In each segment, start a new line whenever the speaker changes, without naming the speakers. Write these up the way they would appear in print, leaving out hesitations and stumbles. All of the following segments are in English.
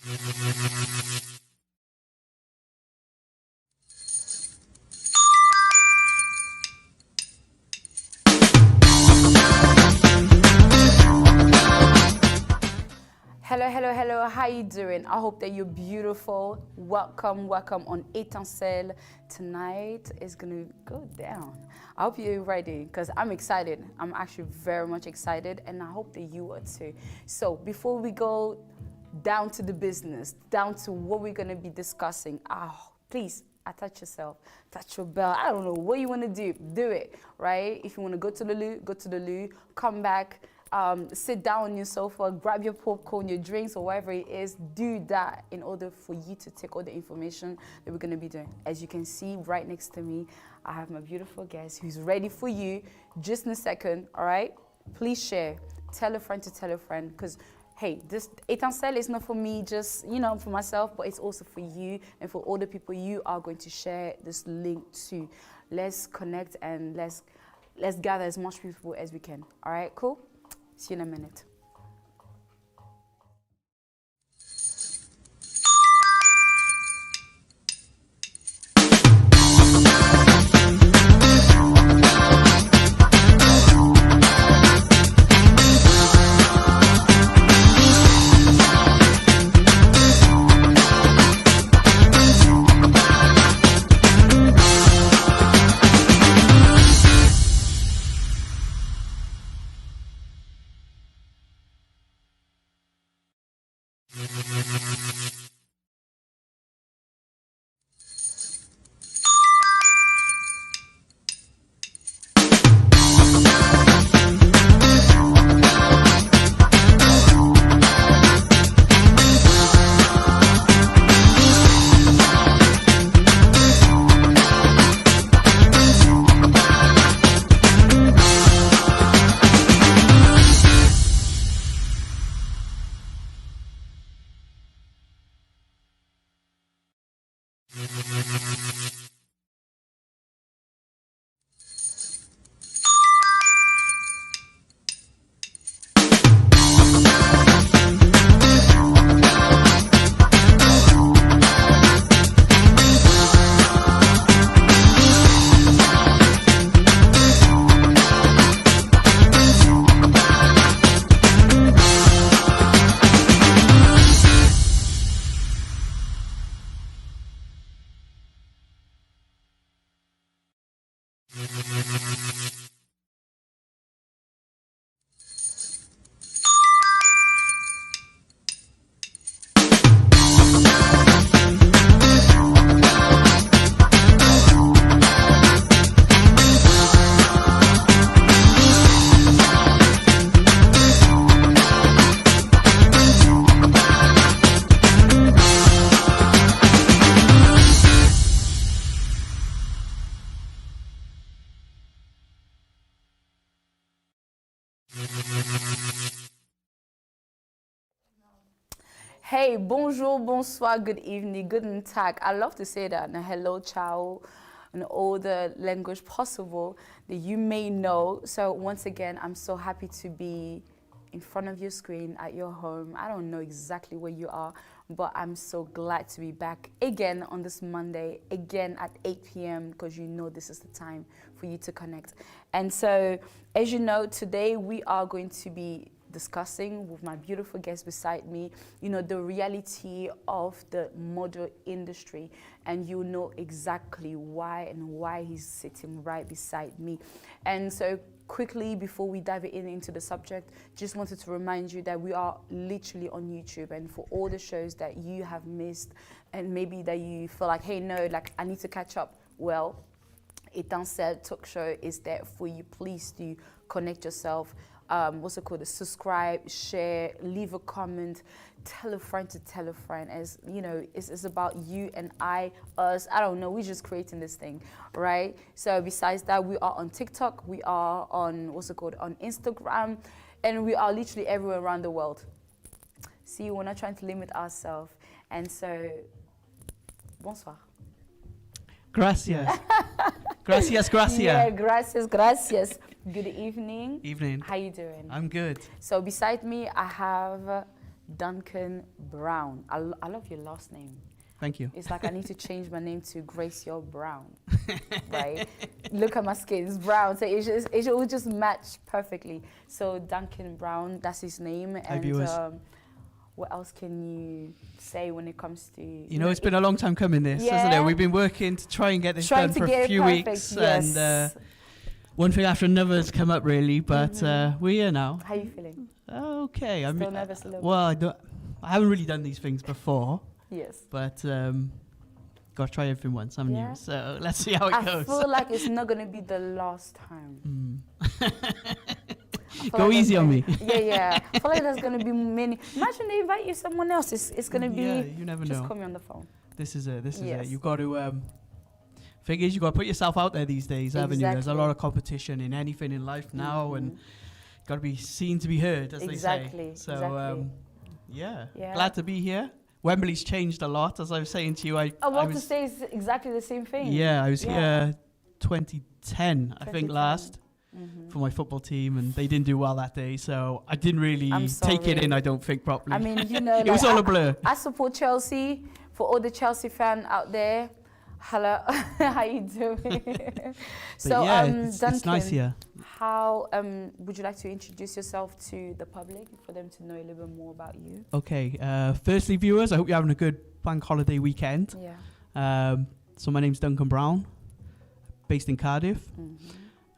Hello, how you doing? I hope that you're beautiful. Welcome on Etincelle. Tonight is gonna go down. I hope you're ready because I'm excited. I'm actually very much excited and I hope that you are too. So before we go down to the business, down to what we're gonna be discussing, please attach yourself, touch your bell. I don't know what you wanna do it, right? If you wanna go to the loo, go to the loo, come back, sit down on your sofa, grab your popcorn, your drinks, or whatever it is. Do that in order for you to take all the information that we're going to be doing. As you can see right next to me, I have my beautiful guest who's ready for you just in a second, all right? Please share. Tell a friend to tell a friend because, hey, this Etincelle is not for me, just, for myself, but it's also for you and for all the people you are going to share this link to. Let's connect and let's gather as much people as we can. All right, cool? See you in a minute. Hey, bonjour, bonsoir, good evening, guten Tag. I love to say that. And hello, ciao, and all the language possible that you may know. So once again, I'm so happy to be in front of your screen at your home. I don't know exactly where you are, but I'm so glad to be back again on this Monday, again at 8 p.m. because you know this is the time for you to connect. And so, as you know, today we are going to be discussing with my beautiful guest beside me, the reality of the model industry, and you know exactly why he's sitting right beside me. And so quickly, before we dive into the subject, just wanted to remind you that we are literally on YouTube, and for all the shows that you have missed and maybe that you feel like, hey, no, like I need to catch up, well, Etincelle talk show is there for you. Please do connect yourself. Subscribe, share, leave a comment, tell a friend to tell a friend. As you know, it's about you and us. I don't know, we're just creating this thing, right? So besides that, we are on TikTok, we are on on Instagram, and we are literally everywhere around the world. See, we're not trying to limit ourselves. And so, bonsoir.
Gracias. Gracias, gracias.
Yeah, gracias. Good evening.
Evening.
How you doing?
I'm good.
So beside me, I have Duncan Brown. I love your last name.
Thank you.
It's like I need to change my name to Gracia Brown, right? Look at my skin, it's brown, so it will just match perfectly. So Duncan Brown, that's his name. And what else can you say when it comes to...
You know, it's been a long time coming, this, hasn't it? We've been working to try and get this done for a few weeks.
Yes.
And one thing after another has come up, really, but we're here now.
How are you feeling?
Okay.
Still nervous a little bit?
Well, I haven't really done these things before.
Yes.
But got to try everything once, haven't you? So let's see how it goes.
I feel like it's not going to be the last time.
Go easy on me.
Yeah. I feel like there's going to be many. Imagine they invite you someone else. It's going to be...
Yeah, you never know.
Just call me on the phone.
This is it. You've got to... thing is, you've got to put yourself out there these days, haven't you? There's a lot of competition in anything in life now, and got to be seen to be heard, as they say. So, yeah. Glad to be here. Wembley's changed a lot, as I was saying to you. I
want to say it's exactly the same thing.
Yeah, I was here 2010, I think, last for my football team, and they didn't do well that day, so I didn't really take it in, I don't think, properly.
I mean, you know,
it was all a blur.
I support Chelsea. For all the Chelsea fan out there, hello, how you doing? So,
yeah,
Duncan,
it's nice here.
How would you like to introduce yourself to the public for them to know a little bit more about you?
Okay, firstly, viewers, I hope you're having a good bank holiday weekend.
Yeah.
So my name's Duncan Brown, based in Cardiff.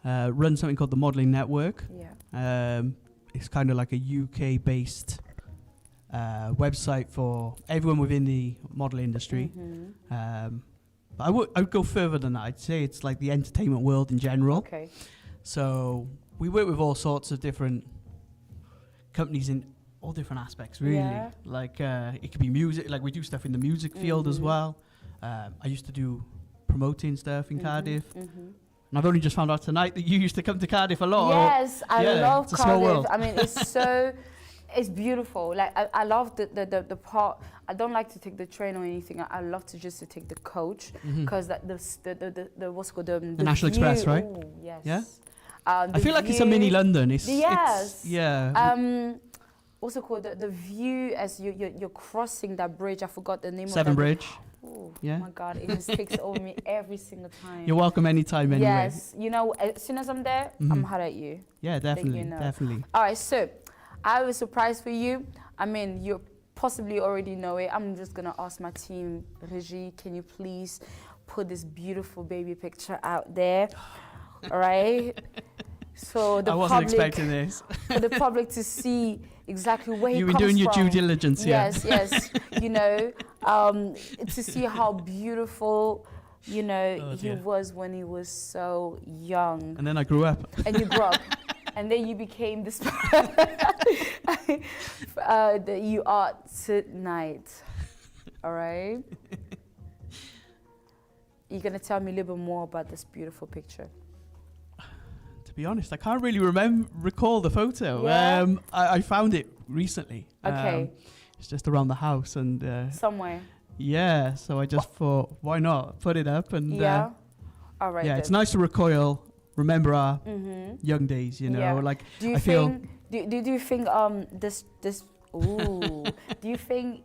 Run something called the Modelling Network.
Yeah.
It's kind of like a UK-based website for everyone within the model industry. But I would go further than that. I'd say it's like the entertainment world in general.
Okay.
So we work with all sorts of different companies in all different aspects, really.
Yeah.
Like it could be music, like we do stuff in the music field as well. I used to do promoting stuff in Cardiff. And I've only just found out tonight that you used to come to Cardiff a lot.
Yes, I love
it's a small
Cardiff.
world.
I mean, it's so... It's beautiful. Like I love the part. I don't like to take the train or anything. I love to just to take the coach because the what's called the
National Express, right?
Ooh, yes.
Yeah. I feel like it's a mini London. It's
yeah. What's it called? The view as you're crossing that bridge. I forgot the name of
Severn Bridge.
Oh
yeah.
my God! It just takes over me every single time.
You're welcome anytime, anyway.
Yes. You know, as soon as I'm there, I'm hard at you.
Yeah, definitely,
you know.
definitely.
All right, so. I have a surprise for you. I mean, you possibly already know it. I'm just going to ask my team, Regie, can you please put this beautiful baby picture out there? All right? So the
I wasn't expecting this.
For the public to see exactly where
You've
he
been
comes
doing your
from.
due diligence,
yes, yes. You know, to see how beautiful, you know, he was when he was so young.
And then I grew up.
And you grew up. And then you became this that you are tonight. All right? You're going to tell me a little bit more about this beautiful picture.
To be honest, I can't really recall the photo.
Yeah?
I found it recently.
Okay.
It's just around the house and...
somewhere.
Yeah, so I just thought, why not put it up? And
yeah. All right.
Yeah,
then.
it's nice to recoil. Remember our young days, you know.
Yeah.
Like
do you think this do you think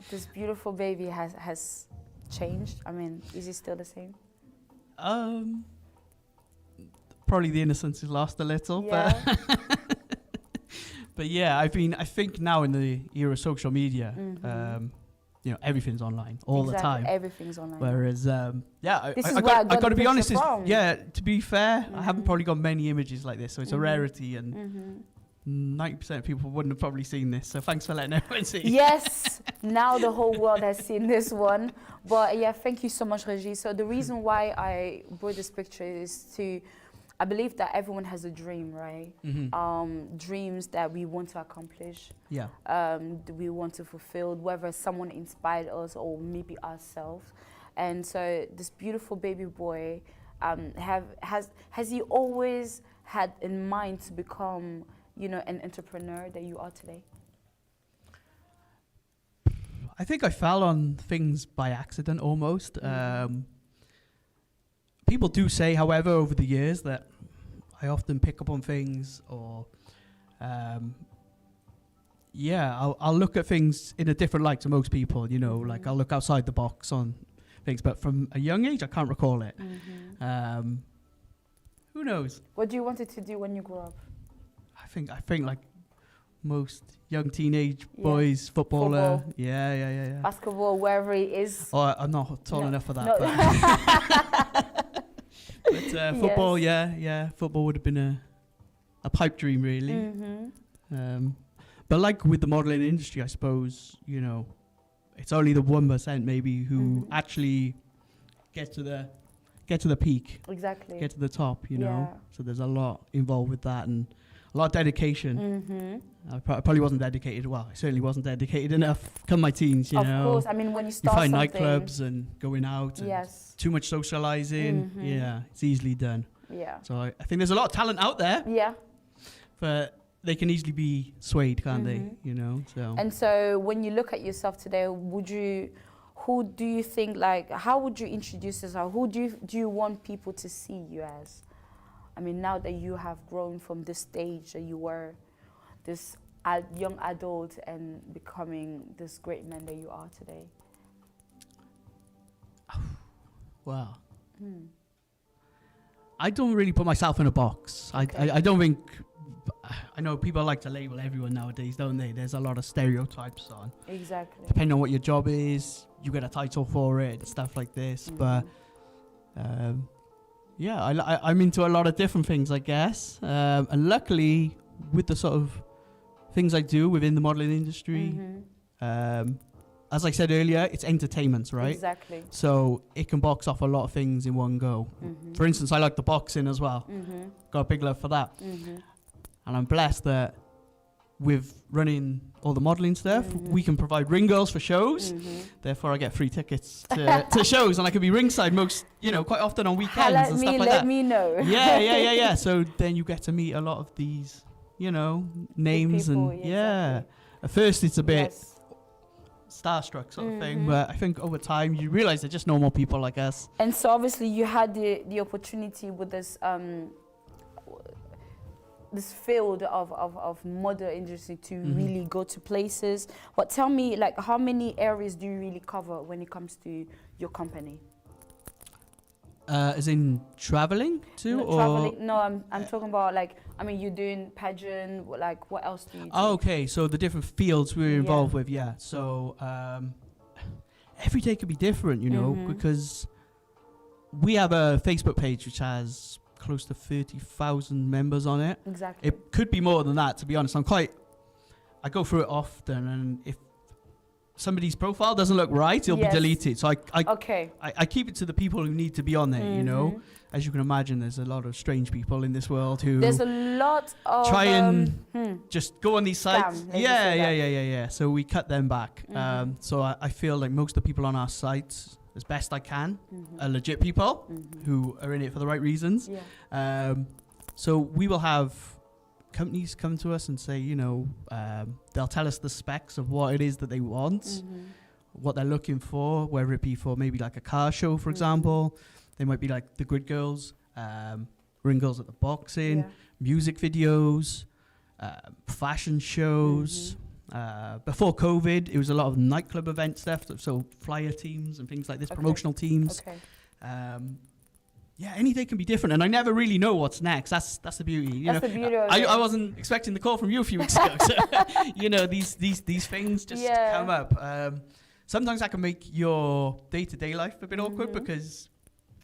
this beautiful baby has changed? I mean, is he still the same?
Probably the innocence is lost a little, but yeah, I think now in the era of social media, you know, everything's online all the time.
Everything's online.
Whereas, I got to be honest. To be fair, I haven't probably got many images like this, so it's a rarity, and 90% of people wouldn't have probably seen this. So thanks for letting everyone see.
Yes, now the whole world has seen this one. But yeah, thank you so much, Regie. So the reason why I brought this picture is I believe that everyone has a dream, right? Dreams that we want to accomplish. Yeah. We want to fulfill, whether someone inspired us or maybe ourselves. And so this beautiful baby boy, has he always had in mind to become, you know, an entrepreneur that you are today?
I think I fell on things by accident almost. People do say, however, over the years that I often pick up on things or, I'll look at things in a different light to most people, you know, like I'll look outside the box on things, but from a young age, I can't recall it. Who knows?
What do you wanted to do when you grew up?
I think like most young teenage boys, footballer. Yeah.
Basketball, wherever it is.
Oh, I'm not tall enough for that. But football, football would have been a pipe dream, really. But like with the modeling industry, I suppose, you know, it's only the 1% maybe who actually get to the peak.
Exactly.
Get to the top, you know. So there's a lot involved with that and a lot of dedication. I probably wasn't dedicated. Well, I certainly wasn't dedicated enough. Come my teens, you know.
Of course. I mean, when you start
find nightclubs and going out and too much socializing. Yeah, it's easily done. Yeah. So I think there's a lot of talent out there. Yeah. But they can easily be swayed, can't they? You know. So. And so, when you look at yourself today, who do you think, like, how would you introduce yourself? Who do you want people to see you as? I mean, now that you have grown from this stage that you were, this young adult, and becoming this great man that you are today. Wow. I don't really put myself in a box. Okay. I don't think. I know people like to label everyone nowadays, don't they? There's a lot of stereotypes on. Exactly. Depending on what your job is, you get a title for it and stuff like this. But I'm into a lot of different things, I guess. And luckily, with the sort of things I do within the modeling industry, as I said earlier, it's entertainment, right? Exactly. So it can box off a lot of things in one go. For instance, I like the boxing as well. Got a big love for that. And I'm blessed that with running all the modeling stuff, we can provide ring girls for shows. Therefore, I get free tickets to shows, and I can be ringside quite often on weekends and stuff like that. Let me know. Yeah. So then you get to meet a lot of these, names people, and At first, it's a bit starstruck sort of thing, but I think over time you realize they're just normal people like us. And so obviously you had the opportunity with this this field of model industry to really go to places. But tell me, like, how many areas do you really cover when it comes to your company? As in traveling too? No, I'm talking about, like, I mean, you're doing pageant, like, what else do you do? Oh, okay, so the different fields we're involved with, So every day could be different, because we have a Facebook page which has close to 30,000 members on it. Exactly. It could be more than that, to be honest. I go through it often, and if somebody's profile doesn't look right, it'll be deleted. So I keep it to the people who need to be on there, As you can imagine, there's a lot of strange people in this world who there's a lot of try and just go on these sites. Yeah. So we cut them back. So I feel like most of the people on our sites, as best I can, are legit people who are in it for the right reasons. Yeah. So we will have companies come to us and say, they'll tell us the specs of what it is that they want, what they're looking for, whether it be for maybe like a car show, for example. They might be like the Grid Girls, Ring Girls at the Boxing, music videos, fashion shows. Before COVID, it was a lot of nightclub event stuff, so flyer teams and things like this, promotional teams. Any day can be different, and I never really know what's next. That's the beauty. That's the beauty of it. I wasn't expecting the call from you a few weeks ago. So, these things just come up. Sometimes that can make your day-to-day life a bit awkward because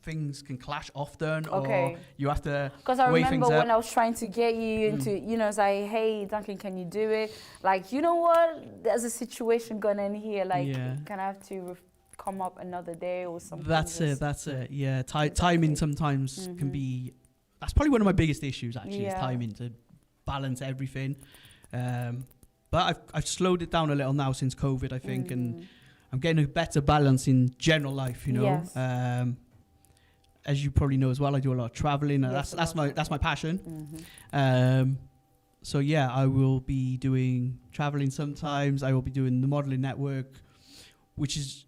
things can clash often, or you have to. Because I remember when I was trying to get you into, say, hey, Duncan, can you do it? Like, you know what? There's a situation going on here. Like, can I have to come up another day or something? That's it. Yeah, timing sometimes can be. That's probably one of my biggest issues. Actually, is timing, to balance everything. But I've slowed it down a little now since COVID, I think, and I'm getting a better balance in general life. Yes. As you probably know as well, I do a lot of traveling. That's my passion. So I will be doing traveling sometimes. I will be doing the modeling network, which is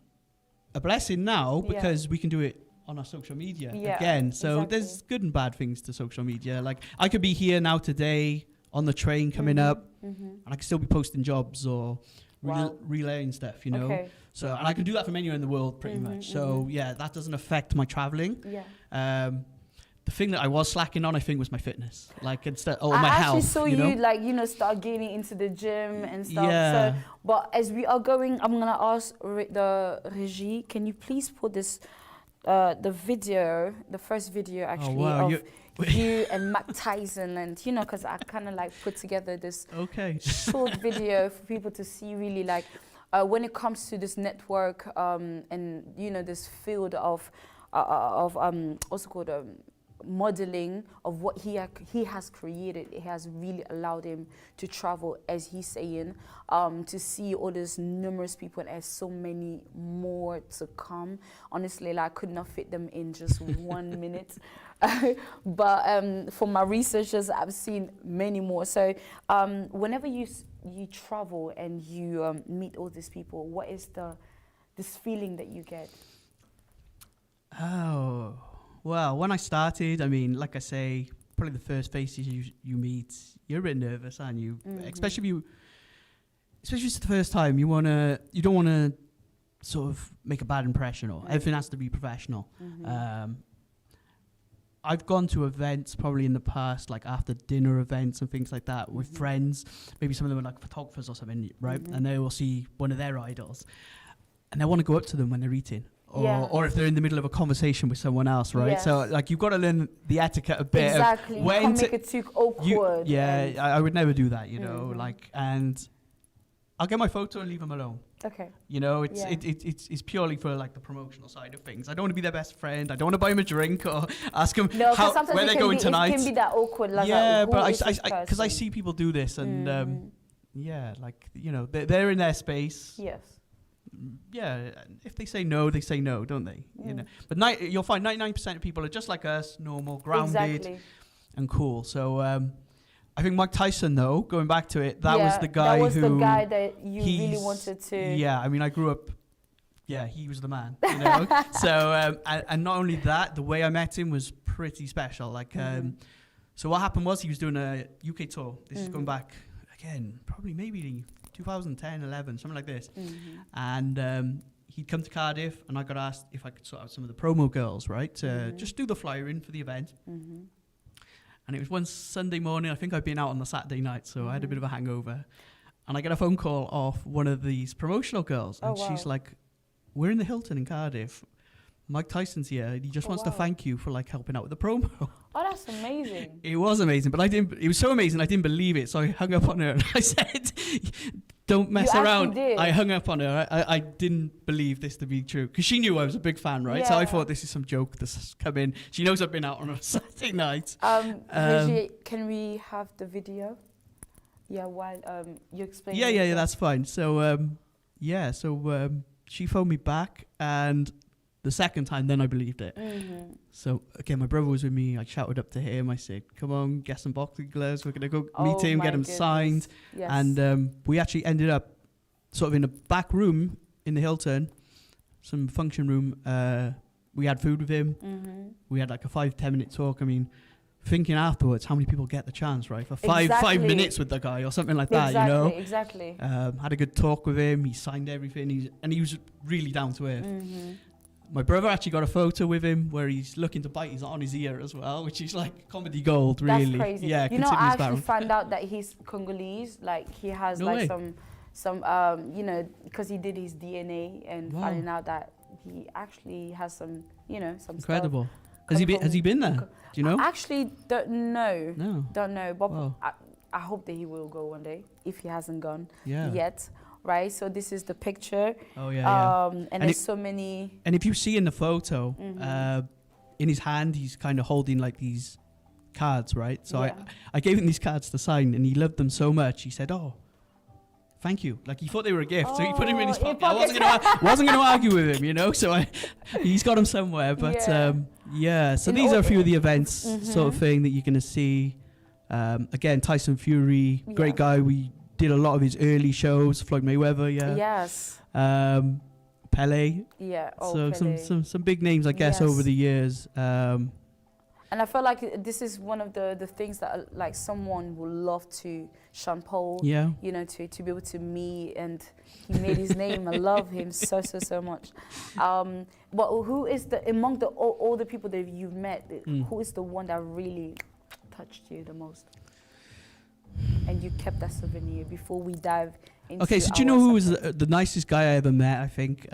a blessing now because we can do it on our social media again. So there's good and bad things to social media. Like, I could be here now today on the train coming up, and I can still be posting jobs or relaying stuff, you know.
Okay.
So, and I can do that from anywhere in the world, pretty much. So, yeah, that doesn't affect my traveling.
Yeah.
The thing that I was slacking on, I think, was my fitness, like instead, my health.
I actually saw
you know?
like, you know, start getting into the gym and stuff.
Yeah.
So, but as we are going, I'm gonna ask the regie, can you please put this, the video, the first video actually of you and Mike Tyson, and you know, because I kind of like put together this short video for people to see really like when it comes to this network and you know this field of what's it called modeling of what he has created. It has really allowed him to travel, as he's saying, to see all these numerous people, and there's so many more to come. Honestly, like, I could not fit them in just 1 minute. But for my researchers, I've seen many more. So whenever you travel and you meet all these people, what is this feeling that you get?
Oh, well, when I started, I mean, like I say, probably the first faces you meet, you're a bit nervous, aren't you? Especially if it's the first time, you don't wanna sort of make a bad impression, or everything has to be professional. I've gone to events probably in the past, like after dinner events and things like that with friends. Maybe some of them are like photographers or something, right? And they will see one of their idols, and they want to go up to them when they're eating. Or if they're in the middle of a conversation with someone else, right?
Yes.
So like you've got to learn the etiquette a bit.
Exactly. You can't make it too awkward.
I would never do that, you know. Like, and I'll get my photo and leave them alone.
Okay.
You know, it's purely for like the promotional side of things. I don't want to be their best friend. I don't want to buy them a drink or ask them where they're going tonight.
It can be that awkward. Like,
but because I see people do this, and like, you know, they're in their space.
Yes.
Yeah, if they say no, they say no, don't they? You know, but you'll find 99% of people are just like us, normal, grounded, and cool. So I think Mike Tyson, though, going back to it, that was the guy
that you really wanted to.
Yeah, I mean, I grew up. Yeah, he was the man. You know, so and not only that, the way I met him was pretty special. Like, so what happened was he was doing a UK tour. This is going back again, probably maybe 2010, 11, something like this. And he'd come to Cardiff, and I got asked if I could sort out some of the promo girls, right? To just do the flyer in for the event. And it was one Sunday morning. I think I'd been out on the Saturday night, so I had a bit of a hangover. And I get a phone call off one of these promotional girls, and she's like, "We're in the Hilton in Cardiff. Mike Tyson's here. He just wants to thank you for like helping out with the promo."
Oh, that's amazing. It
was amazing, but it was so amazing I didn't believe it. So I hung up on her and I said, "Don't mess around."
Did.
I hung up on her. I didn't believe this to be true, because she knew I was a big fan, right? So I thought, this is some joke that's come in. She knows I've been out on a Saturday night.
Reggie, can we have the video? Yeah, while you explain.
Yeah, that's fine. So she phoned me back, and the second time, then I believed it. So again, my brother was with me. I shouted up to him. I said, "Come on, get some boxing gloves. We're gonna go meet him, get him signed." Yes. And we actually ended up sort of in a back room in the Hilton, some function room. We had food with him. We had like a 5-10 minute talk. I mean, thinking afterwards, how many people get the chance, right? For five minutes with the guy or something like that, you know?
Exactly.
Had a good talk with him. He signed everything. He was really down to earth. My brother actually got a photo with him where he's looking to bite. He's on his ear as well, which is like comedy gold, really.
That's crazy.
Yeah,
you know, I actually found out that he's Congolese. Like, he has some you know, because he did his DNA, and finding out that he actually has some, you know, some
incredible. Has he been there? Do you know?
I actually don't know.
No.
Don't know. But I hope that he will go one day, if he hasn't gone yet. Right, so this is the picture. Oh yeah. And there's so many.
And if you see in the photo, in his hand, he's kind of holding like these cards, right? So I gave him these cards to sign, and he loved them so much. He said, "Oh, thank you." Like, he thought they were a gift, so he put them in his pocket. I wasn't going to argue with him, you know. So he's got them somewhere. But So these are a few of the events, sort of thing, that you're going to see. Again, Tyson Fury, great guy. We did a lot of his early shows. Floyd Mayweather,
Yes.
Pele.
Yeah. Oh,
so
Pele.
some big names, I guess, over the years.
And I feel like this is one of the things that like someone would love to, Sean Paul, you know, to be able to meet, and he made his name. I love him so much. But who is among all the people that you've met, who is the one that really touched you the most? And you kept that souvenir before we dive into
Okay, so do you know who was the nicest guy I ever met, I think?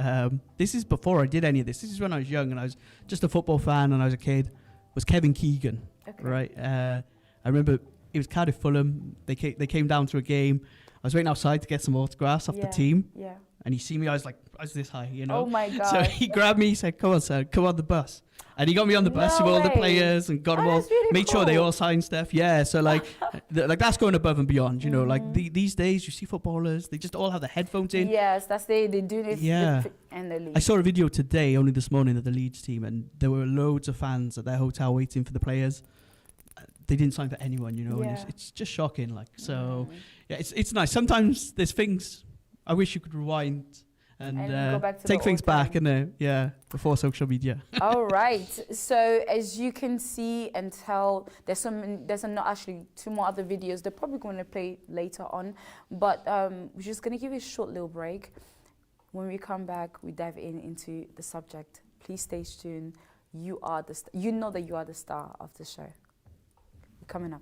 This is before I did any of this. This is when I was young and I was just a football fan and I was a kid. Was Kevin Keegan, right? I remember it was Cardiff Fulham. They came down to a game. I was waiting outside to get some autographs off the team. Yeah. And he see me, I was this high, you know?
Oh my God.
So he grabbed me, he said, come on, sir, come on the bus. And he got me on the bus with all the players and got them all,
really
made sure they all signed stuff. Yeah, so like that's going above and beyond, you know? Like these days, you see footballers, they just all have the headphones in.
Yes, they do this.
Yeah. I saw a video today, only this morning, of the Leeds team, and there were loads of fans at their hotel waiting for the players. They didn't sign for anyone, you know? And it's just shocking, like. So, yeah, it's nice. Sometimes there's things I wish you could rewind and
go back to
take things back before social media.
All right. So as you can see and tell, there's not actually 2 more other videos. They're probably going to play later on, but we're just going to give you a short little break. When we come back, we dive into the subject. Please stay tuned. You know that you are the star of the show. Coming up.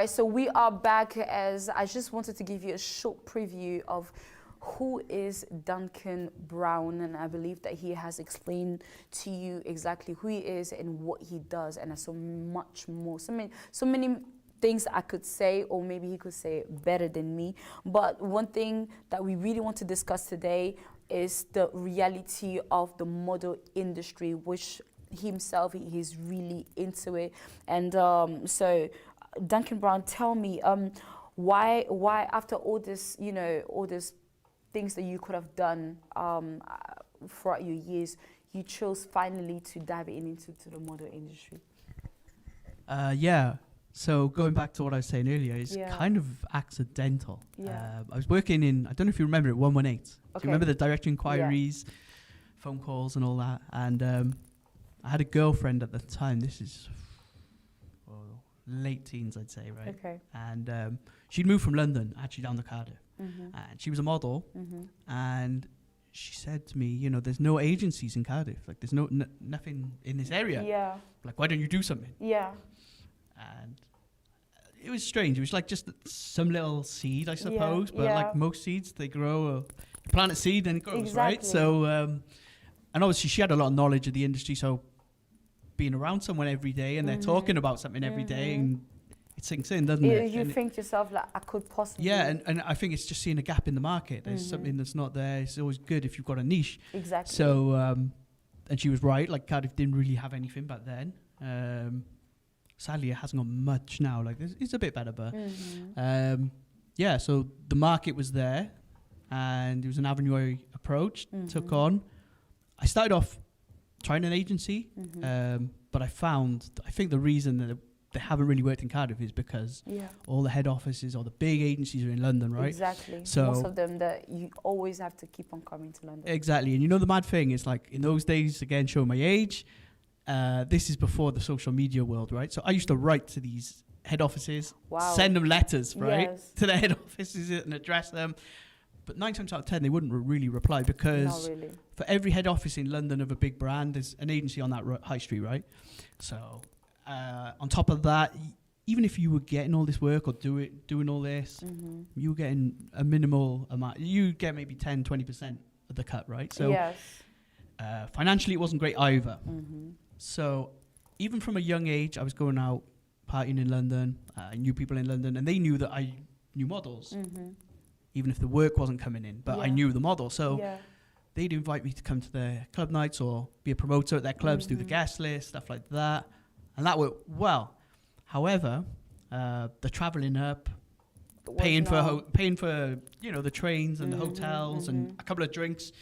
So we are back, as I just wanted to give you a short preview of who is Duncan Brown, and I believe that he has explained to you exactly who he is and what he does, and there's so much more, so many things I could say, or maybe he could say it better than me. But one thing that we really want to discuss today is the reality of the model industry, which himself, he's really into it. And so Duncan Brown, tell me, why after all this, you know, all these things that you could have done throughout your years, you chose finally to dive into the model industry?
So going back to what I was saying earlier, it's kind of accidental. I was working in, I don't know if you remember it, 118. Do you remember the direct inquiries, phone calls and all that? And I had a girlfriend at the time. This is late teens, I'd say, right? Okay. And she'd moved from London, actually down to Cardiff. And she was a model. And she said to me, you know, there's no agencies in Cardiff. Like, there's nothing in this area. Yeah. Like, why don't you do something? Yeah. And it was strange. It was like just some little seed, I suppose. But like most seeds, they grow. You plant a seed and it grows, right? So, and obviously she had a lot of knowledge of the industry. So being around someone every day and they're talking about something every day, and it sinks in, doesn't it?
You think to yourself, like, I could possibly...
Yeah, and I think it's just seeing a gap in the market. There's something that's not there. It's always good if you've got a niche.
Exactly.
So, and she was right. Like, Cardiff didn't really have anything back then. Sadly, it hasn't got much now. Like, it's a bit better, but... so the market was there, and it was an avenue I approached, took on. I started off trying an agency. But I think the reason that they haven't really worked in Cardiff is because all the head offices or the big agencies are in London, right?
Exactly. So most of them that you always have to keep on coming to London.
Exactly. And you know the mad thing is, like, in those days, again, showing my age, this is before the social media world, right? So I used to write to these head offices, send them letters, right, to the head offices and address them. But 9 times out of 10, they wouldn't really reply because for every head office in London of a big brand, there's an agency on that high street, right? So on top of that, even if you were getting all this work or doing all this, you were getting a minimal amount. You get maybe 10, 20% of the cut, right? So financially, it wasn't great either. So even from a young age, I was going out partying in London. I knew people in London, and they knew that I knew models. Even if the work wasn't coming in, but I knew the model. So they'd invite me to come to their club nights or be a promoter at their clubs, do the guest list, stuff like that. And that worked well. However, the traveling up, paying for the trains and the hotels and a couple of drinks,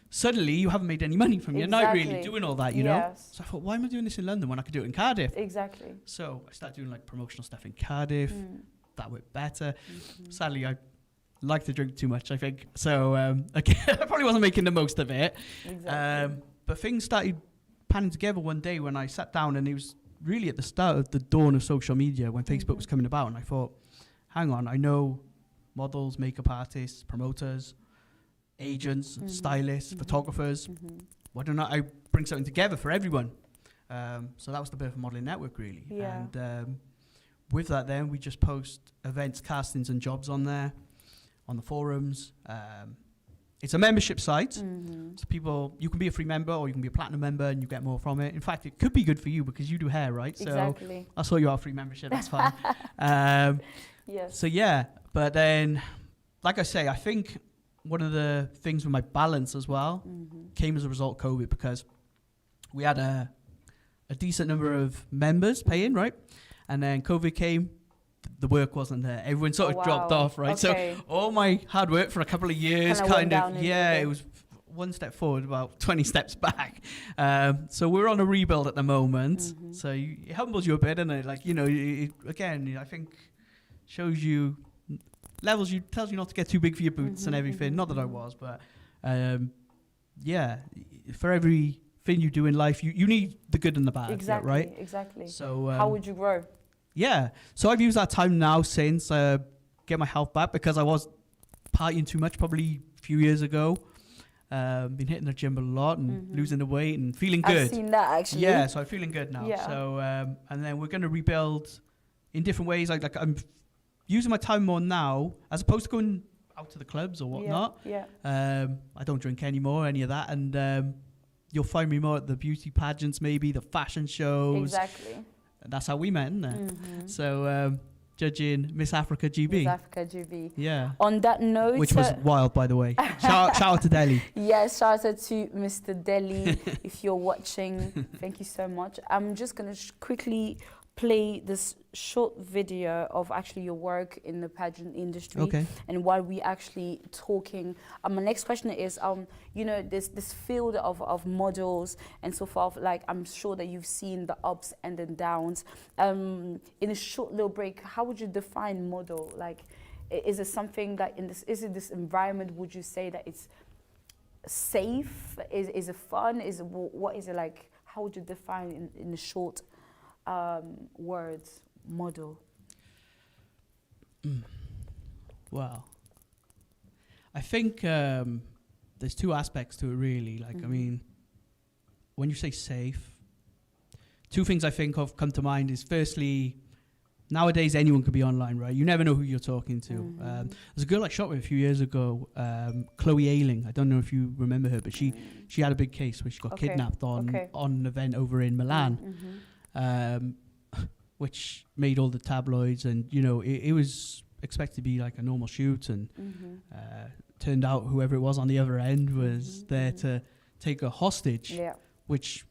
suddenly you haven't made any money from your night really doing all that, you know? So I thought, why am I doing this in London when I could do it in Cardiff?
Exactly.
So I started doing like promotional stuff in Cardiff. That worked better. Sadly, I like to drink too much, I think. So again, I probably wasn't making the most of it. Exactly. But things started panning together one day when I sat down, and it was really at the start of the dawn of social media when Facebook was coming about. And I thought, hang on, I know models, makeup artists, promoters, agents, stylists, photographers. Why don't I bring something together for everyone? So that was the birth of Modelling Network, really. And with that, then we just post events, castings, and jobs on there, on the forums. It's a membership site, so people, you can be a free member or you can be a platinum member and you get more from it. In fact, it could be good for you because you do hair, right?
Exactly.
So I'll sort you out a free membership, that's fine. So yeah, but then, like I say, I think one of the things with my balance as well came as a result of COVID, because we had a decent number of members paying, right? And then COVID came. The work wasn't there. Everyone sort of dropped off, right? So all my hard work for a couple of years it was one step forward, about 20 steps back. So we're on a rebuild at the moment. So it humbles you a bit, and it, like, you know, again, I think tells you tells you not to get too big for your boots and everything. Not that I was, but for everything you do in life, you need the good and the bad, right?
Exactly.
So
how would you grow?
Yeah, so I've used that time now since get my health back, because I was partying too much probably a few years ago. Been hitting the gym a lot and losing the weight and feeling good.
I've seen that, actually.
Yeah, so I'm feeling good now. Yeah. So and then we're going to rebuild in different ways. Like I'm using my time more now, as opposed to going out to the clubs or whatnot. I don't drink anymore, any of that, and you'll find me more at the beauty pageants, maybe the fashion shows.
Exactly.
That's how we met, isn't it? So judging Miss Africa GB.
Miss Africa GB.
Yeah.
On that note,
which was wild, by the way. Shout out to Delhi.
Yes, shout out to Mr. Delhi. If you're watching, thank you so much. I'm just going to quickly play this short video of actually your work in the pageant industry.
Okay.
And while we actually talking, my next question is, you know, this field of models and so forth, like, I'm sure that you've seen the ups and the downs. In a short little break, how would you define model? Like, is it something that is it this environment, would you say that it's safe? Is it fun? What is it like? How would you define in a short words, model?
Wow. I think there's two aspects to it, really. Like, I mean, when you say safe, two things I think of come to mind is, firstly, nowadays anyone could be online, right? You never know who you're talking to. There's a girl I shot with a few years ago, Chloe Ayling. I don't know if you remember her, but she had a big case where she got kidnapped on an event over in Milan. Which made all the tabloids, and you know, it was expected to be like a normal shoot, and turned out whoever it was on the other end was there to take a hostage, which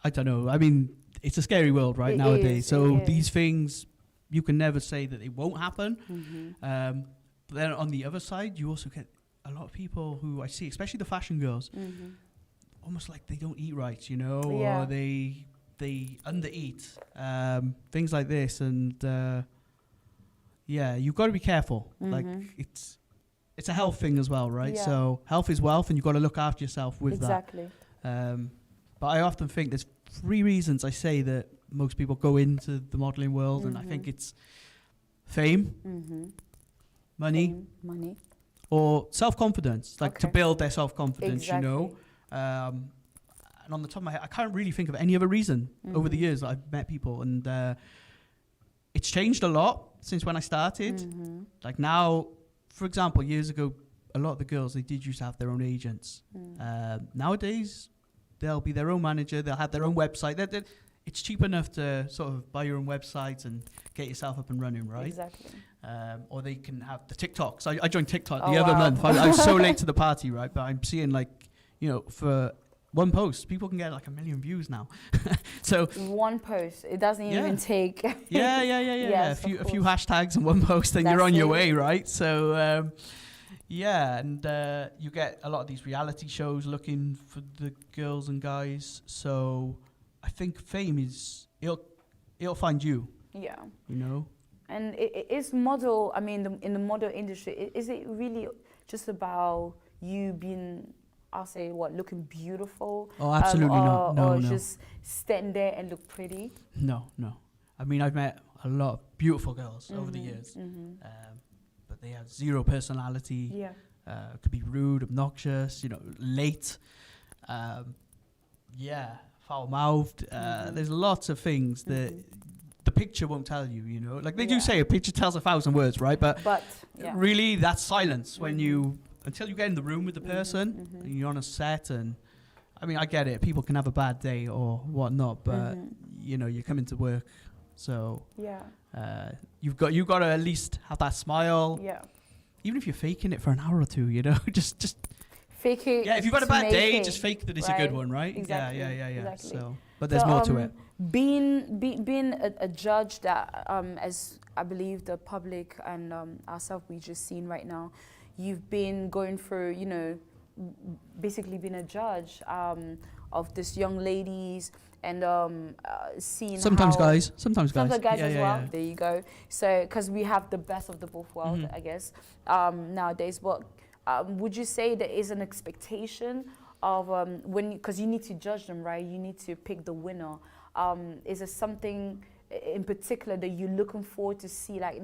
I don't know. I mean, it's a scary world nowadays. So these things, you can never say that it won't happen. But then on the other side, you also get a lot of people who I see, especially the fashion girls, almost like they don't eat right, you know, or they undereat, things like this, and you've got to be careful. Like it's a health thing as well, right? So health is wealth, and you've got to look after yourself with that. But I often think there's 3 reasons I say that most people go into the modeling world, and I think it's fame, money, or self-confidence, like to build their self-confidence, you know. And on the top of my head, I can't really think of any other reason over the years that I've met people, and it's changed a lot since when I started. Like now, for example, years ago, a lot of the girls, they did used to have their own agents. Nowadays, they'll be their own manager, they'll have their own website. It's cheap enough to sort of buy your own website and get yourself up and running, right?
Exactly.
Or they can have the TikToks. I joined TikTok the other month. I was so late to the party, right? But I'm seeing, like, you know, for one post, people can get like 1 million views now. So
one post, it doesn't even take.
A few hashtags and one post, and you're on your way, right? So and you get a lot of these reality shows looking for the girls and guys. So I think fame is it'll find you. Yeah. You know.
And it is model. I mean, in the model industry, is it really just about you being, I'll say, looking beautiful?
Oh, absolutely not. No,
or just stand there and look pretty?
No. I mean, I've met a lot of beautiful girls over the years, but they have zero personality. Yeah. Could be rude, obnoxious, you know, late. Foul-mouthed. There's lots of things that the picture won't tell you, you know. Like they do say a picture tells 1,000 words, right? But really, that's silence when you... Until you get in the room with the person, and you're on a set, and I mean, I get it. People can have a bad day or whatnot, but you know, you come into work, so you've got to at least have that smile. Yeah. Even if you're faking it for an hour or two, you know, just
fake it.
Yeah. If you've had a bad day, just fake that it's a good one, right?
Exactly.
Yeah.
Exactly.
So, but there's more to it.
Being a judge that, as I believe the public and ourselves we just seen right now. You've been going through, you know, basically being a judge of this young ladies and seeing
sometimes
how
guys
as well. Yeah. There you go. So, because we have the best of the both worlds, I guess, nowadays. But would you say there is an expectation of because you need to judge them, right? You need to pick the winner. Is there something in particular that you're looking forward to see, like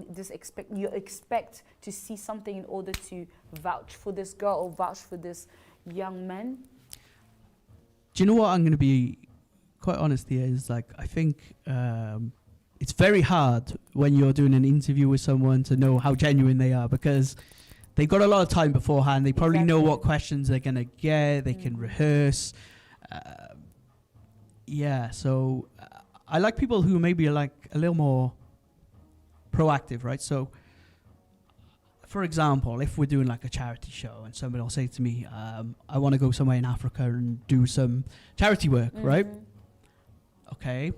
you expect to see something in order to vouch for this girl or vouch for this young man?
Do you know what? I'm going to be quite honest here, is like, I think it's very hard when you're doing an interview with someone to know how genuine they are, because they've got a lot of time beforehand. They probably know what questions they're going to get. They can rehearse. So I like people who maybe are like a little more proactive, right? So, for example, if we're doing like a charity show and somebody will say to me, I want to go somewhere in Africa and do some charity work, right? Okay.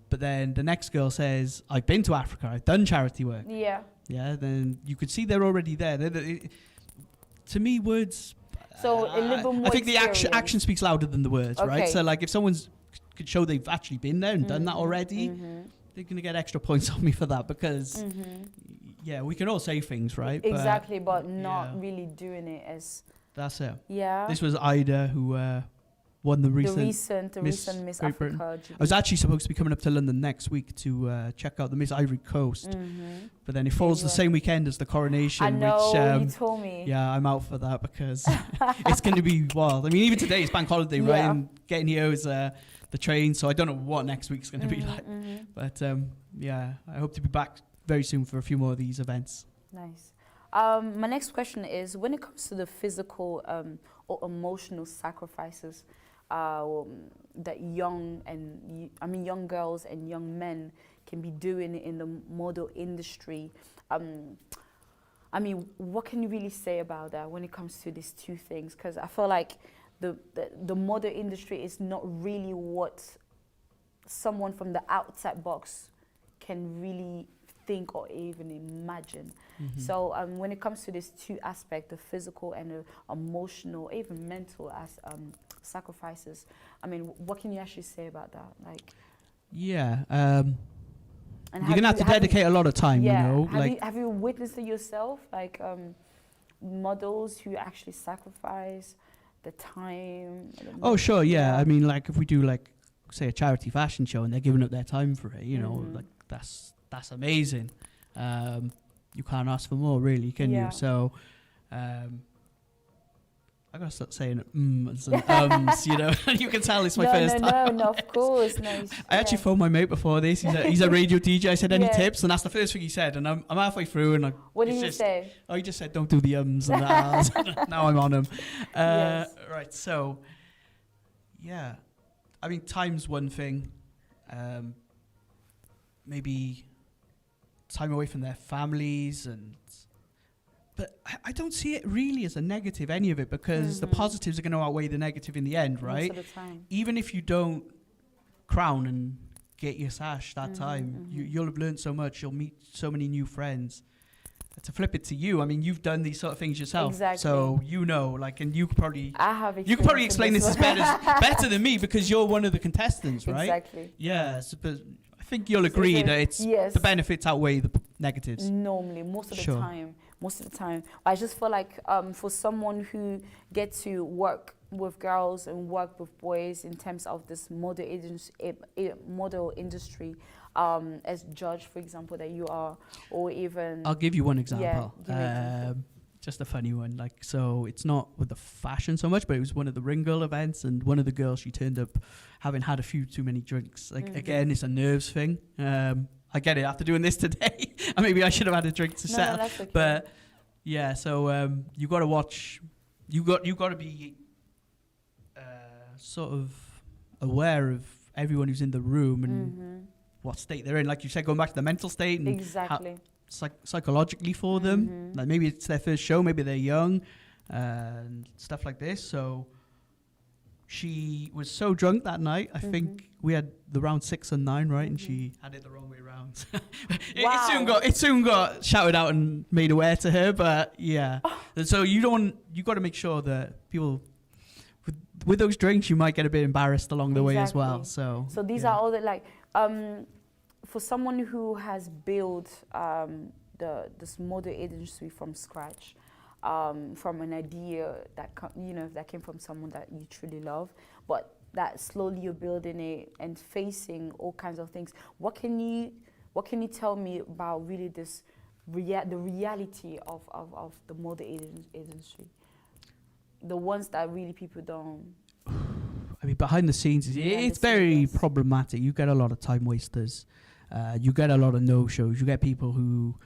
But then the next girl says, I've been to Africa, I've done charity work. Yeah. Yeah, then you could see they're already there. To me, words...
So a little more
I think the action speaks louder than the words, right? So like if someone's could show they've actually been there and done that already, they're going to get extra points on me for that, because we can all say things, right?
Exactly, but not really doing it as...
That's it.
Yeah.
This was Ida who won the recent
Miss Africa.
I was actually supposed to be coming up to London next week to check out the Miss Ivory Coast, but then it falls the same weekend as the coronation.
I know,
which,
you told me.
Yeah, I'm out for that because it's going to be wild. I mean, even today it's bank holiday, right? And getting here is the train, so I don't know what next week's going to be like. But I hope to be back very soon for a few more of these events.
Nice. My next question is, when it comes to the physical or emotional sacrifices that young girls and young men can be doing in the model industry, I mean, what can you really say about that when it comes to these two things? Because I feel like the model industry is not really what someone from the outside box can really think or even imagine. So when it comes to these two aspects, the physical and the emotional, even mental sacrifices. I mean, what can you actually say about that? Like,
yeah,
and
you're gonna have to dedicate a lot of time.
Yeah.
You know,
have you witnessed it yourself? Like models who actually sacrifice the time.
Oh, sure, yeah. I mean, like if we do like say a charity fashion show and they're giving up their time for it, you know, like that's amazing. You can't ask for more, really, can you? So, I gotta start saying ums and ums, you know. You can tell it's my first time.
No, of course. No,
I actually phoned my mate before this. He's a radio DJ. I said, any tips? And that's the first thing he said. And I'm halfway through, and
what did he say?
Oh, he just said, don't do the ums and the ahs. Now I'm on him. Right. So, yeah. I mean, time's one thing. Maybe time away from their families but I don't see it really as a negative, any of it, because the positives are going to outweigh the negative in the end, right?
Most of the time.
Even if you don't crown and get your sash that time, you'll have learned so much. You'll meet so many new friends. To flip it to you, I mean, you've done these sort of things yourself, so you know, like, and you could probably explain this as better than me because you're one of the contestants, right?
Exactly.
Yes, but I think you'll agree that it's the benefits outweigh the negatives.
Normally, most of the time. I just feel like for someone who gets to work with girls and work with boys in terms of this model industry, as judge, for example, that you are, or even...
I'll give you one example. Just a funny one. Like, so it's not with the fashion so much, but it was one of the Ring Girl events, and one of the girls, she turned up having had a few too many drinks. Like, again, it's a nerves thing. I get it after doing this today. Maybe I should have had a drink to settle. No, that's okay. But yeah, so you got to watch. You got to be sort of aware of everyone who's in the room and what state they're in. Like you said, going back to the mental state and psychologically for them. Like maybe it's their first show, maybe they're young and stuff like this. So she was so drunk that night. I think we had the round 6 and 9, right? And she had it the wrong way around. It soon got shouted out and made aware to her. But yeah, and so you got to make sure that people with those drinks, you might get a bit embarrassed along the way as well. So
these are all the for someone who has built this model industry from scratch. From an idea that came from someone that you truly love, but that slowly you're building it and facing all kinds of things. What can you tell me about really this the reality of the model industry? The ones that really people don't.
I mean, behind the scenes, it's very problematic. You get a lot of time wasters. You get a lot of no-shows. You get people who.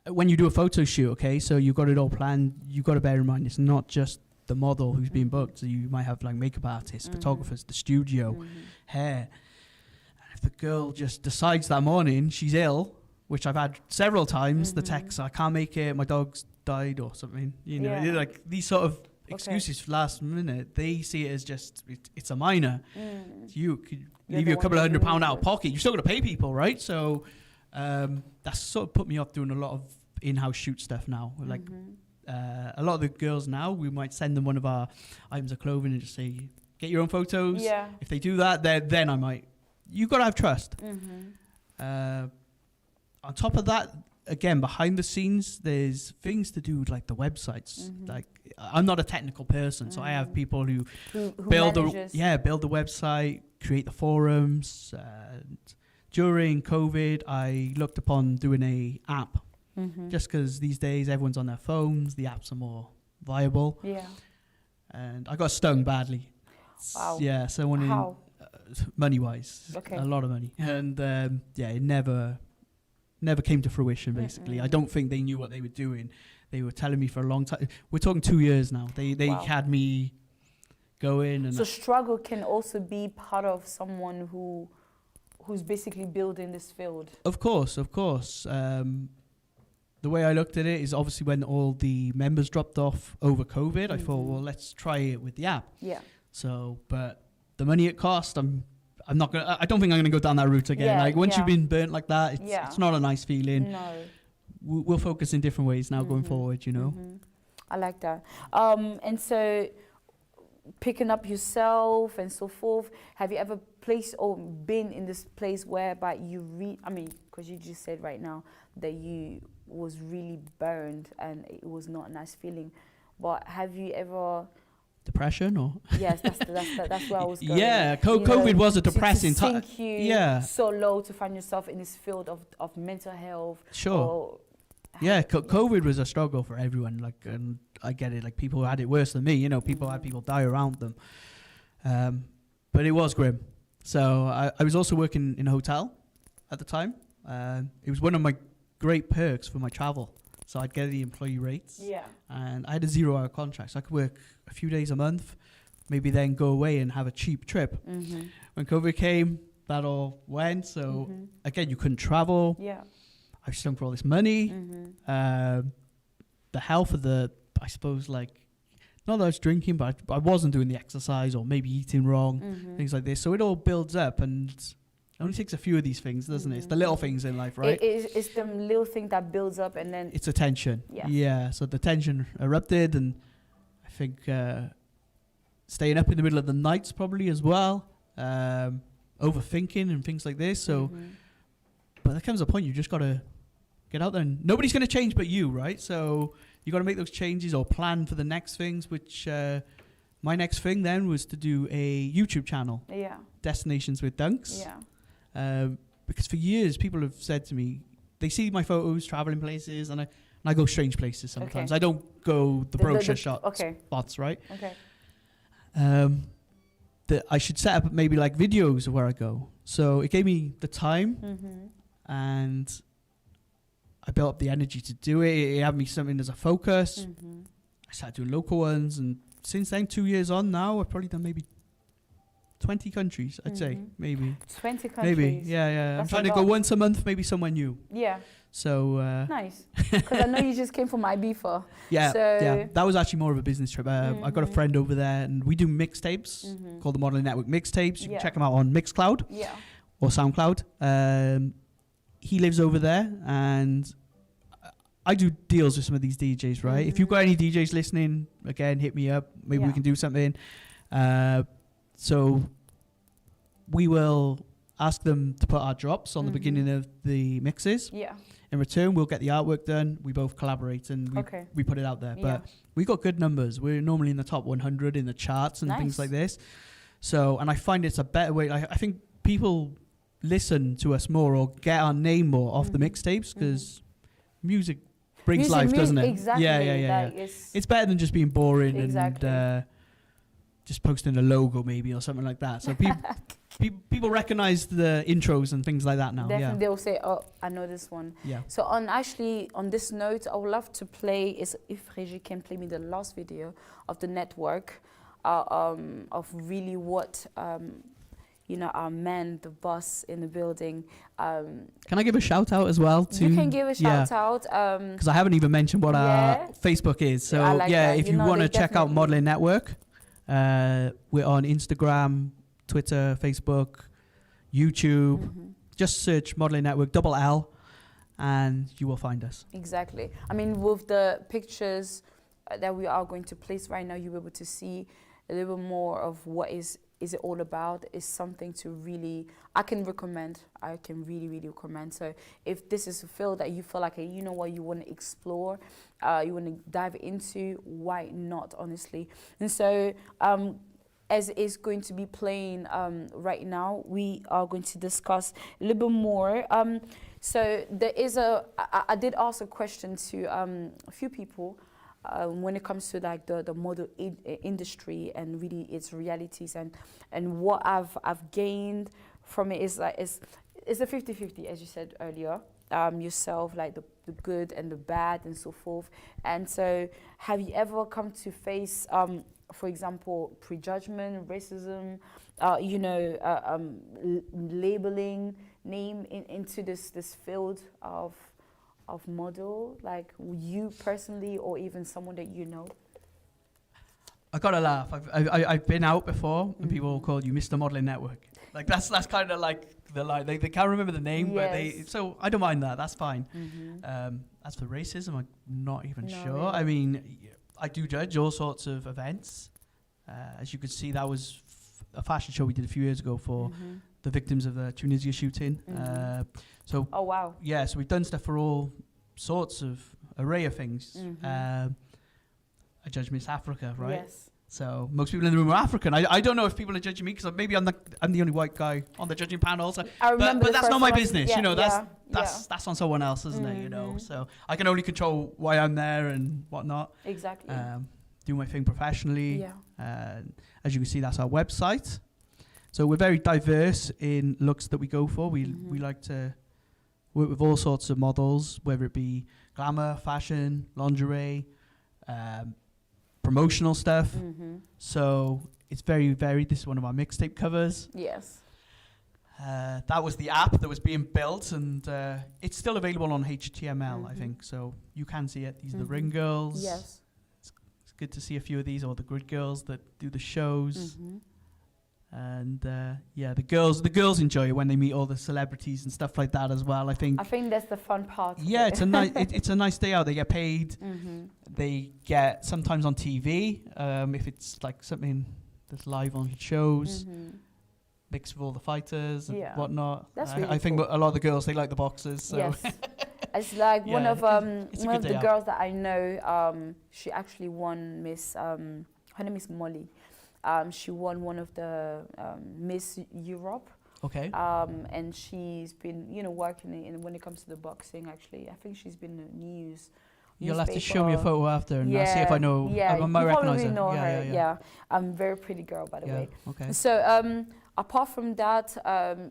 When you do a photo shoot, okay, so you've got it all planned, you've got to bear in mind it's not just the model who's being booked. So you might have like makeup artists, photographers, the studio, hair. And if the girl just decides that morning she's ill, which I've had several times, the text, I can't make it, my dog's died or something, you know, like these sort of excuses for last minute, they see it as just, it's a minor. You could leave you a couple of £100 out of pocket. You're still going to pay people, right? So... that's sort of put me off doing a lot of in-house shoot stuff now. Like a lot of the girls now, we might send them one of our items of clothing and just say, get your own photos. Yeah. If they do that, then I might. You've got to have trust. On top of that, again, behind the scenes, there's things to do with like the websites. Like I'm not a technical person, so I have people who build the website, create the forums. During COVID, I looked upon doing a app, just because these days everyone's on their phones, the apps are more viable. Yeah. And I got stung badly. Wow. Yeah, someone money-wise, a lot of money, and it never came to fruition. Basically, I don't think they knew what they were doing. They were telling me for a long time. We're talking 2 years now. They had me going. And
so struggle can also be part of someone who's basically building this field. Of course.
The way I looked at it is obviously when all the members dropped off over COVID, I thought, well, let's try it with the app. Yeah. So, but the money it cost, I don't think I'm gonna go down that route again. Like once you've been burnt like that, it's not a nice feeling. No. We'll focus in different ways now going forward, you know.
I like that. And so picking up yourself and so forth? Have you ever placed or been in this place whereby you I mean, because you just said right now that you was really burned and it was not a nice feeling, but have you ever...
Depression or?
Yes, that's where I was going.
Yeah, COVID was a depressing time.
To sink you so low to find yourself in this field of mental health.
Sure. Yeah, COVID was a struggle for everyone. Like, and I get it. Like, people had it worse than me. You know, people had people die around them. But it was grim. So I was also working in a hotel at the time. It was one of my great perks for my travel. So I'd get the employee rates. Yeah. And I had a 0-hour contract, so I could work a few days a month, maybe then go away and have a cheap trip. When COVID came, that all went. So again, you couldn't travel. Yeah. I was stung for all this money. The health of I suppose, like, not that I was drinking, but I wasn't doing the exercise or maybe eating wrong, things like this. So it all builds up, and it only takes a few of these things, doesn't it? It's the little things in life, right?
It's the little thing that builds up, and then...
It's a tension. Yeah. So the tension erupted, and I think staying up in the middle of the nights probably as well, overthinking and things like this. So, but there comes a point you just got to get out there, and nobody's going to change but you, right? So you got to make those changes or plan for the next things, which my next thing then was to do a YouTube channel. Yeah. Destinations with Dunks. Yeah. Because for years people have said to me, they see my photos traveling places, and I go strange places sometimes. I don't go the brochure spots, right? Okay. That I should set up maybe like videos of where I go. So it gave me the time, and I built up the energy to do it. It had me something as a focus. I started doing local ones, and since then, 2 years on now, I've probably done maybe 20 countries, I'd say, maybe.
20 countries?
Maybe, yeah. I'm trying to go once a month, maybe somewhere new. Yeah. So...
nice. Because I know you just came from Ibiza.
Yeah, that was actually more of a business trip. I got a friend over there, and we do mixtapes called the Modelling Network Mixtapes. You can check them out on Mixcloud or SoundCloud. He lives over there, and I do deals with some of these DJs, right? If you've got any DJs listening, again, hit me up. Maybe we can do something. So we will ask them to put our drops on the beginning of the mixes. Yeah. In return, we'll get the artwork done. We both collaborate, and we put it out there. But we got good numbers. We're normally in the top 100 in the charts and things like this. So, and I find it's a better way. I think people listen to us more or get our name more off the mixtapes, because music brings life, doesn't it?
Exactly.
Yeah. It's better than just being boring and just posting a logo maybe or something like that. So people recognize the intros and things like that now.
Definitely, they'll say, "Oh, I know this one." Yeah. So on this note, I would love to play if Reggie can play me the last video of the network, of really what. Our man, the boss in the building.
Can I give a shout out as well?
You can give a shout out.
Because I haven't even mentioned what our Facebook is. So if you want to check out Modelling Network, we're on Instagram, Twitter, Facebook, YouTube. Just search Modelling Network, double L, and you will find us. Exactly.
I mean, with the pictures that we are going to place right now, you'll be able to see a little more of what is it all about. Is something to really, I can really, really recommend. So if this is a field that you feel like, you know what, you want to explore, you want to dive into, why not, honestly? And so as is going to be playing right now, we are going to discuss a little bit more. So there is I did ask a question to a few people when it comes to like the model industry and really its realities, and what I've gained from it is like it's a 50-50, as you said earlier, yourself, like the good and the bad and so forth. And so have you ever come to face for example, prejudgment, racism, labeling name into this field of model, like you personally or even someone that you know?
I gotta laugh. I've been out before and people will call you Mr. Modelling Network. Like that's kind of like the line. They can't remember the name, but so I don't mind that. That's fine. As for racism, I'm not even sure. I mean, I do judge all sorts of events. As you can see, that was a fashion show we did a few years ago for the victims of the Tunisia shooting. So
oh wow,
yeah, so we've done stuff for all sorts of array of things. I judge Miss Africa, right?
Yes.
So most people in the room are African. I don't know if people are judging me because maybe I'm the only white guy on the judging panel. So, but that's not my business, you know. That's on someone else, isn't it? You know. So I can only control why I'm there and whatnot.
Exactly.
Do my thing professionally. Yeah. As you can see, that's our website. So we're very diverse in looks that we go for. We like to work with all sorts of models, whether it be glamour, fashion, lingerie, promotional stuff. So it's very varied. This is one of our mixtape covers.
Yes.
That was the app that was being built, and it's still available on HTML, I think. So you can see it. These are the Ring Girls.
Yes.
It's good to see a few of these, or the Grid Girls that do the shows. And yeah, the girls enjoy it when they meet all the celebrities and stuff like that as well. I think
that's the fun part.
Yeah, it's a nice it's a nice day out. They get paid. They get sometimes on TV if it's like something that's live on shows. Mixed with all the fighters and whatnot.
That's really
I think a lot of the girls, they like the boxers. So.
Yes. It's like one of the girls that I know. She actually won Miss. Her name is Molly. She won one of the Miss Europe.
Okay.
And she's been, working in when it comes to the boxing. Actually, I think she's been in the news.
You'll have to show me a photo after, and I'll see if I know.
Yeah,
I might recognize her.
Know her. Yeah. Very pretty girl, by the way.
Okay.
So, apart from that,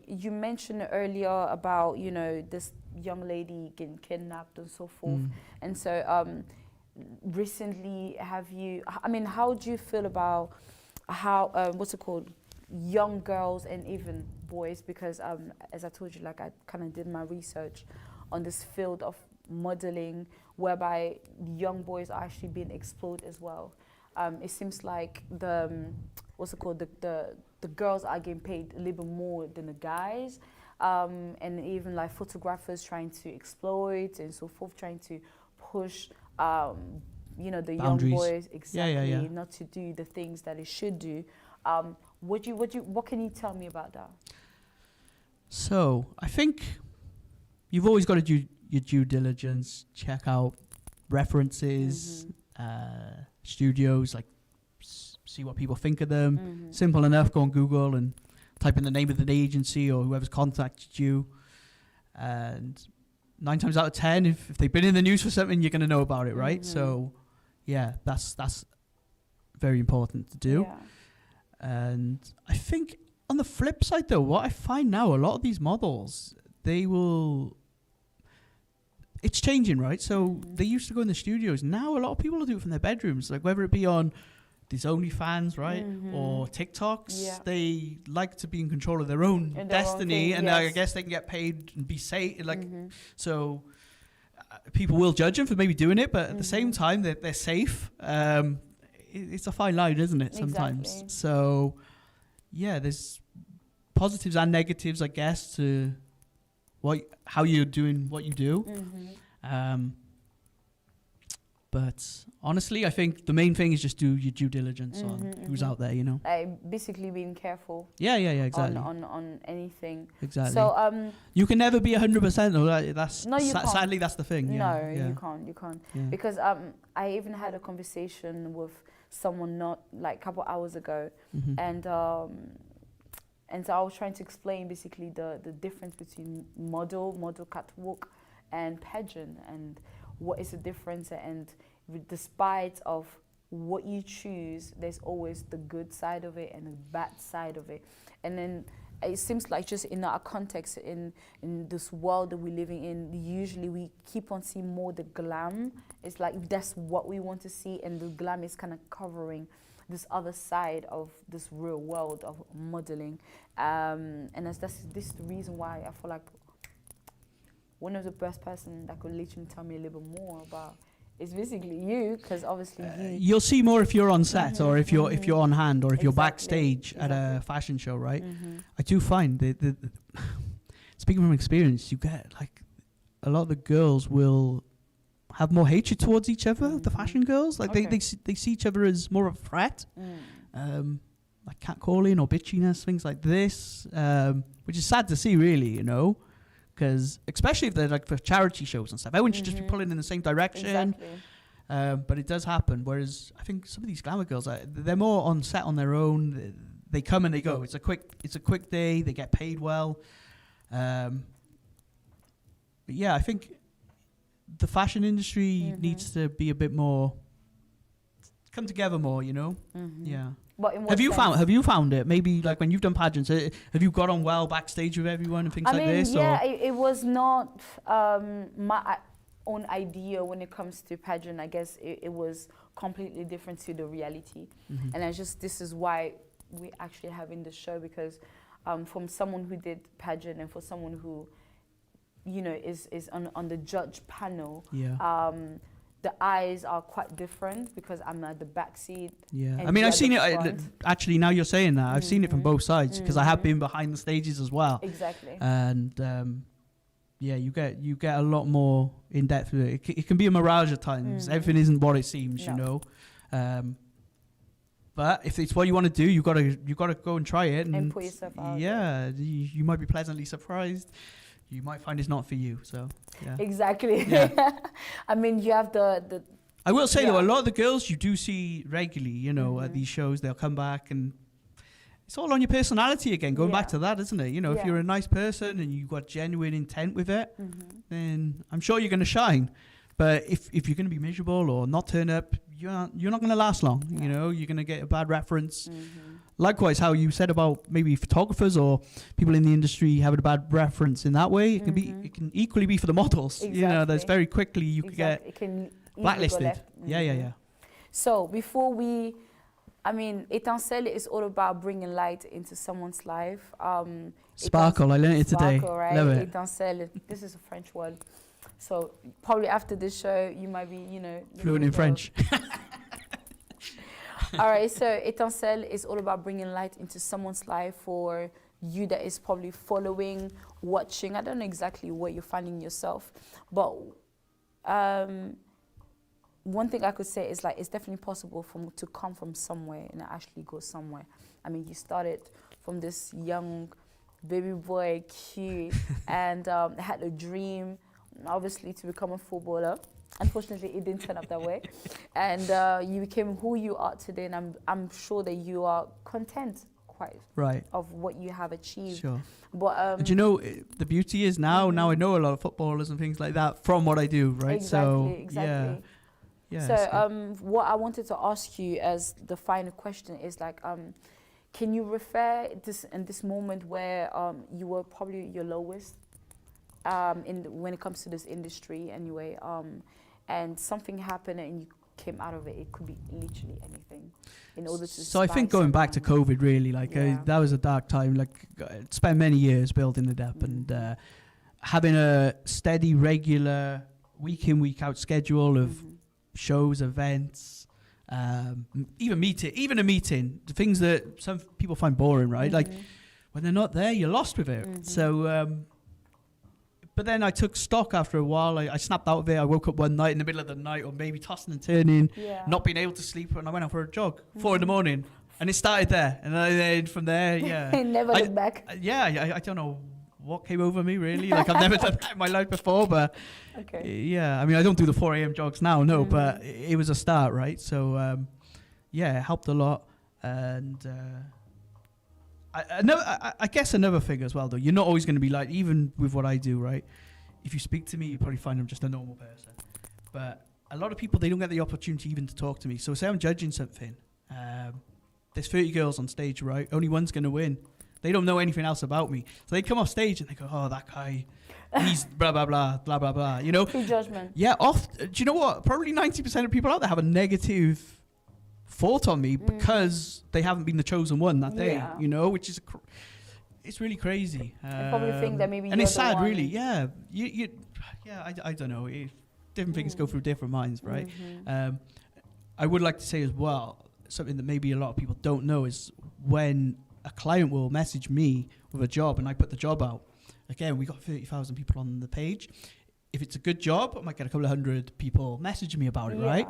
you mentioned earlier about this young lady getting kidnapped and so forth, and so recently, how do you feel about how young girls and even boys, because as I told you, like I kind of did my research on this field of modeling, whereby young boys are actually being explored as well. It seems like the girls are getting paid a little bit more than the guys, and even like photographers trying to exploit and so forth, trying to push the boundaries. Young boys not to do the things that they should do. What can you tell me about that?
So I think you've always got to do your due diligence, check out references, studios, like see what people think of them. Simple enough, go on Google and type in the name of the agency or whoever's contacted you. And 9 times out of 10, if they've been in the news for something, you're going to know about it, right? So yeah, that's very important to do.
Yeah.
And I think on the flip side though, what I find now, a lot of these models, it's changing, right? So they used to go in the studios. Now a lot of people will do it from their bedrooms, like whether it be on these OnlyFans, right? Or TikToks. They like to be in control of their own destiny, and I guess they can get paid and be safe. So people will judge them for maybe doing it, but at the same time, they're safe. It's a fine line, isn't it? Sometimes.
Exactly.
So yeah, there's positives and negatives, I guess, to how you're doing what you do. But honestly, I think the main thing is just do your due diligence on who's out there,
Basically being careful.
Yeah, exactly.
On anything.
Exactly.
So
you can never be 100%. No, sadly,
can't.
that's the thing.
You can't. Yeah. Because I even had a conversation with someone not like a couple hours ago, and so I was trying to explain basically the difference between model catwalk, and pageant, and what is the difference. And despite of what you choose, there's always the good side of it and the bad side of it. And then it seems like just in our context, in this world that we're living in, usually we keep on seeing more the glam. It's like that's what we want to see, and the glam is kind of covering this other side of this real world of modeling. And this is the reason why I feel like one of the best person that could literally tell me a little bit more about is basically you, because obviously
you'll see more if you're on set or if you're on hand or if you're backstage at a fashion show, right? I do find that speaking from experience, you get like a lot of the girls will have more hatred towards each other. The fashion girls, like they see each other as more of a threat like catcalling or bitchiness, things like this, which is sad to see, really, you know, because especially if they're like for charity shows and stuff, everyone should just be pulling in the same direction.
Exactly.
But it does happen. Whereas I think some of these glamour girls, they're more on set on their own. They come and they go. It's a quick day. They get paid well. But yeah, I think the fashion industry needs to be a bit more, come together more, you know. Yeah.
But in what
have you found it? Maybe like when you've done pageants, have you got on well backstage with everyone and things like this?
Yeah, it was not my own idea when it comes to pageant. I guess it was completely different to the reality, and this is why we actually having the show, because from someone who did pageant and for someone who, you know, is on the judge panel.
Yeah.
The eyes are quite different because I'm at the back seat.
Yeah, I mean, I've seen it. Actually, now you're saying that, I've seen it from both sides because I have been behind the stages as well.
Exactly.
And yeah, you get a lot more in depth with it. It can be a mirage at times. Everything isn't what it seems, you know. But if it's what you want to do, you gotta go and try it and
put yourself out.
Yeah, you might be pleasantly surprised. You might find it's not for you. So yeah.
Exactly.
Yeah.
I mean, you have the
I will say though, a lot of the girls you do see regularly, you know, at these shows, they'll come back and it's all on your personality again. Going back to that, isn't it? You know, if you're a nice person and you've got genuine intent with it, then I'm sure you're going to shine. But if you're going to be miserable or not turn up, you're not going to last long. You know, you're going to get a bad reference. Likewise, how you said about maybe photographers or people in the industry having a bad reference in that way, it can equally be for the models. Exactly. You know, there's very quickly you could get blacklisted. Yeah.
So before Etincelle is all about bringing light into someone's life.
Sparkle, I learned it today.
Right?
Love it.
Etincelle, this is a French word. So probably after this show, you might be, you know,
fluent in French.
All right, so Etincelle is all about bringing light into someone's life, for you that is probably following, watching. I don't know exactly where you're finding yourself, but one thing I could say is like it's definitely possible to come from somewhere and actually go somewhere. I mean, you started from this young baby boy, cute, and had a dream, obviously, to become a footballer. Unfortunately, it didn't turn out that way, and you became who you are today. And I'm sure that you are content, quite of what you have achieved.
Sure.
But
do you know the beauty is now I know a lot of footballers and things like that from what I do, right?
Exactly.
Yeah.
So what I wanted to ask you as the final question is like, can you refer in this moment where you were probably your lowest when it comes to this industry anyway, and something happened and you came out of it? It could be literally anything. In order to.
So I think going back to COVID, really, like that was a dark time. Like, spent many years building it up and having a steady, regular, week in, week out schedule of shows, events, even a meeting, the things that some people find boring, right? Like when they're not there, you're lost with it. So. But then I took stock after a while. I snapped out of it. I woke up one night in the middle of the night or maybe tossing and turning, not being able to sleep. And I went out for a jog, 4 a.m. And it started there. And then from there,
never looked back.
I don't know what came over me, really. Like, I've never done that in my life before. But yeah, I mean, I don't do the 4 a.m. jogs now, no. But it was a start, right? So, it helped a lot. And... I guess another thing as well, though, you're not always going to be like, even with what I do, right? If you speak to me, you probably find I'm just a normal person. But a lot of people, they don't get the opportunity even to talk to me. So say I'm judging something. There's 30 girls on stage, right? Only one's going to win. They don't know anything else about me. So they come off stage and they go, oh, that guy, he's blah, blah, blah, blah, blah, blah. You know?
Prejudgment.
Yeah. Do you know what? Probably 90% of people out there have a negative thought on me because they haven't been the chosen one that day, you know, which is it's really crazy.
I probably think that maybe,
and it's sad, really. Yeah, I don't know. Different things go through different minds, right? I would like to say as well, something that maybe a lot of people don't know is when a client will message me with a job and I put the job out. Again, we got 30,000 people on the page. If it's a good job, I might get a couple of hundred people messaging me about it, right?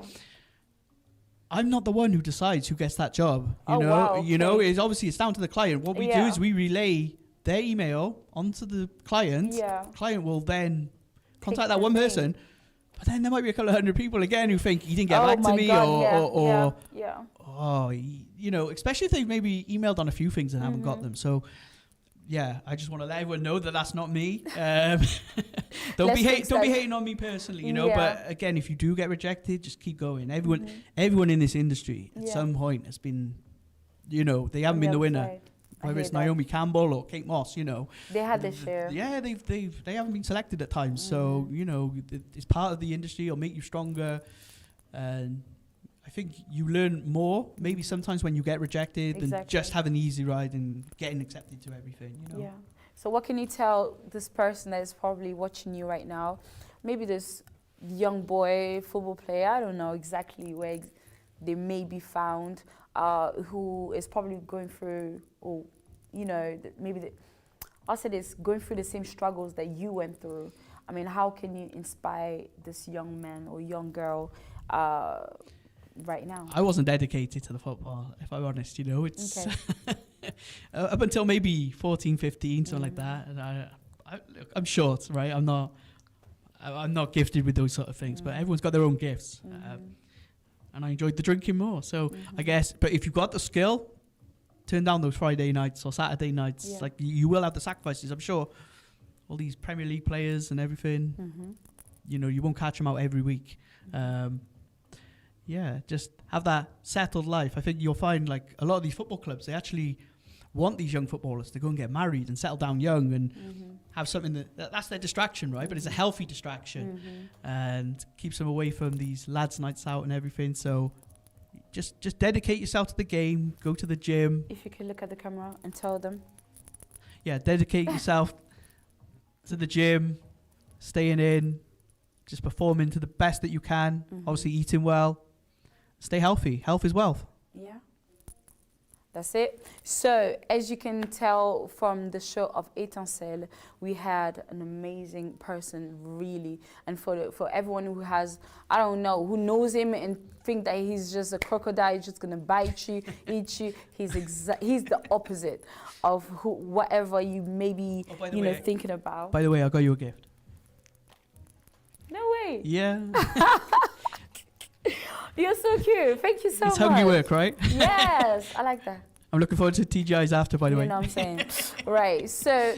I'm not the one who decides who gets that job. You know,
wow, okay.
You know, it's down to the client. What we do is we relay their email onto the client. Yeah. Client will then contact that one person, but then there might be a couple of hundred people again who think he didn't get back to me, or you know, especially if they've maybe emailed on a few things and haven't got them. So yeah, I just want to let everyone know that that's not me. Don't be hating on me personally, you know. But again, if you do get rejected, just keep going. Everyone in this industry at some point has been, you know, they haven't been the winner. Whether it's Naomi Campbell or Kate Moss, you know,
they had their share.
Yeah, they haven't been selected at times. So you know, it's part of the industry. It'll make you stronger, and I think you learn more maybe sometimes when you get rejected than just having an easy ride and getting accepted to everything, you know. Yeah.
So what can you tell this person that is probably watching you right now? Maybe this young boy, football player, I don't know exactly where they may be found, who is probably going through, or you know, I'll say this, going through the same struggles that you went through. I mean, how can you inspire this young man or young girl right now?
I wasn't dedicated to the football, if I'm honest, you know. It's up until maybe 14, 15, something like that. And I'm short, right? I'm not gifted with those sort of things, but everyone's got their own gifts. And I enjoyed the drinking more. So I guess, but if you've got the skill, turn down those Friday nights or Saturday nights. Like you will have the sacrifices. I'm sure all these Premier League players and everything, you know, you won't catch them out every week. Just have that settled life. I think you'll find like a lot of these football clubs, they actually want these young footballers to go and get married and settle down young and have something that's their distraction, right? But it's a healthy distraction and keeps them away from these lads' nights out and everything. So just dedicate yourself to the game, go to the gym.
If you could look at the camera and tell them.
Yeah, dedicate yourself to the gym, staying in, just performing to the best that you can, obviously eating well, stay healthy. Health is wealth.
Yeah. That's it. So, as you can tell from the show of Etincelle, we had an amazing person, really. And for everyone who has, I don't know, who knows him and think that he's just a crocodile, just gonna bite you, eat you, he's the opposite of whatever you may be, thinking about.
By the way, I got you a gift.
No way.
Yeah.
You're so cute. Thank you so much.
It's how you work, right?
Yes, I like that.
I'm looking forward to TGI's after, by the way.
You know what I'm saying? Right. So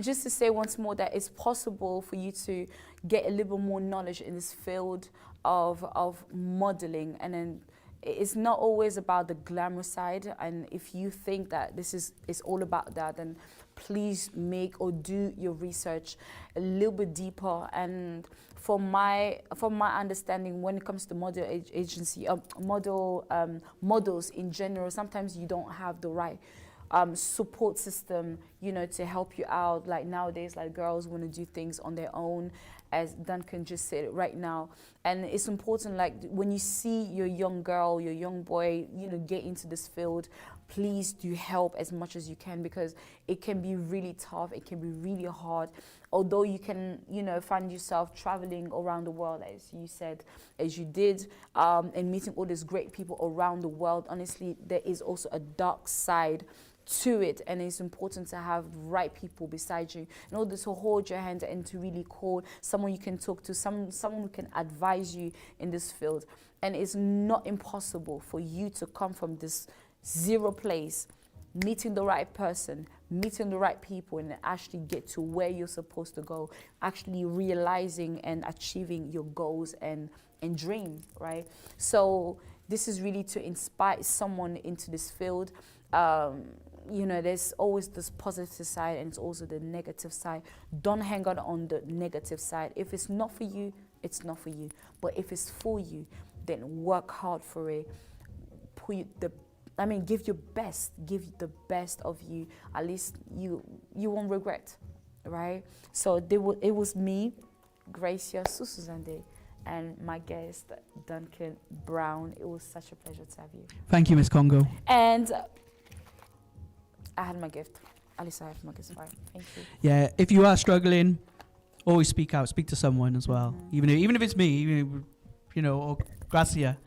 just to say once more that it's possible for you to get a little more knowledge in this field of modeling, and then it's not always about the glamour side. And if you think that it's all about that, then please make or do your research a little bit deeper. And from my understanding, when it comes to model agency, models in general, sometimes you don't have the right support system, to help you out. Like nowadays, like girls want to do things on their own, as Duncan just said right now. And it's important, like when you see your young girl, your young boy, get into this field, please do help as much as you can, because it can be really tough. It can be really hard. Although you can, find yourself traveling around the world, as you said, as you did, and meeting all these great people around the world. Honestly, there is also a dark side to it, and it's important to have the right people beside you in order to hold your hand and to really call someone you can talk to, someone who can advise you in this field. And it's not impossible for you to come from this zero place, meeting the right person, meeting the right people, and actually get to where you're supposed to go, actually realizing and achieving your goals and dream, right? So this is really to inspire someone into this field. There's always this positive side, and it's also the negative side. Don't hang on the negative side. If it's not for you, it's not for you. But if it's for you, then work hard for it. Give your best. Give the best of you. At least you won't regret, right? So it was me, Gracia Susuzande, and my guest, Duncan Brown. It was such a pleasure to have you.
Thank you, Miss Congo.
And I had my gift. At least I have my gift. Right. Thank you.
Yeah, if you are struggling, always speak out. Speak to someone as well. Even if it's me, or Gracia.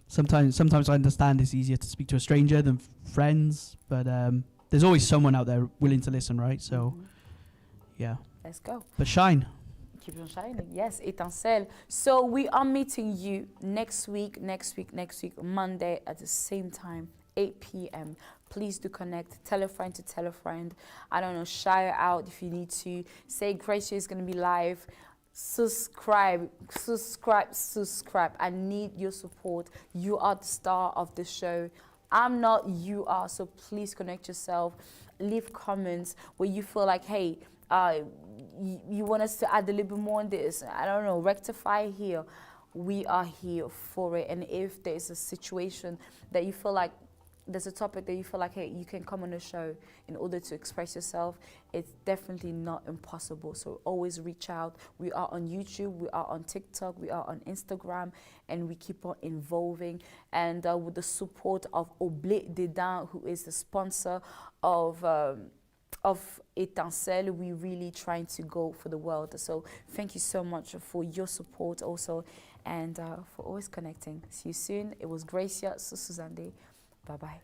sometimes I understand it's easier to speak to a stranger than friends, but there's always someone out there willing to listen, right? So, yeah.
Let's go.
But shine.
Keep on shining. Yes, Etincelle. So we are meeting you next week, Monday at the same time, 8 p.m. Please do connect. Tell a friend to tell a friend. I don't know, share out if you need to. Say Gracia is going to be live. Subscribe. I need your support. You are the star of the show. I'm not, you are. So please connect yourself. Leave comments where you feel like, hey, you want us to add a little bit more on this. I don't know, rectify here. We are here for it. And if there's a situation that you feel like, there's a topic that you feel like, hey, you can come on the show in order to express yourself, it's definitely not impossible. So always reach out. We are on YouTube, we are on TikTok, we are on Instagram, and we keep on evolving. And with the support of Oblé Dedin, who is the sponsor of Etincelle, we're really trying to go for the world. So thank you so much for your support also, and for always connecting. See you soon. It was Gracia Susuzande. Bye-bye.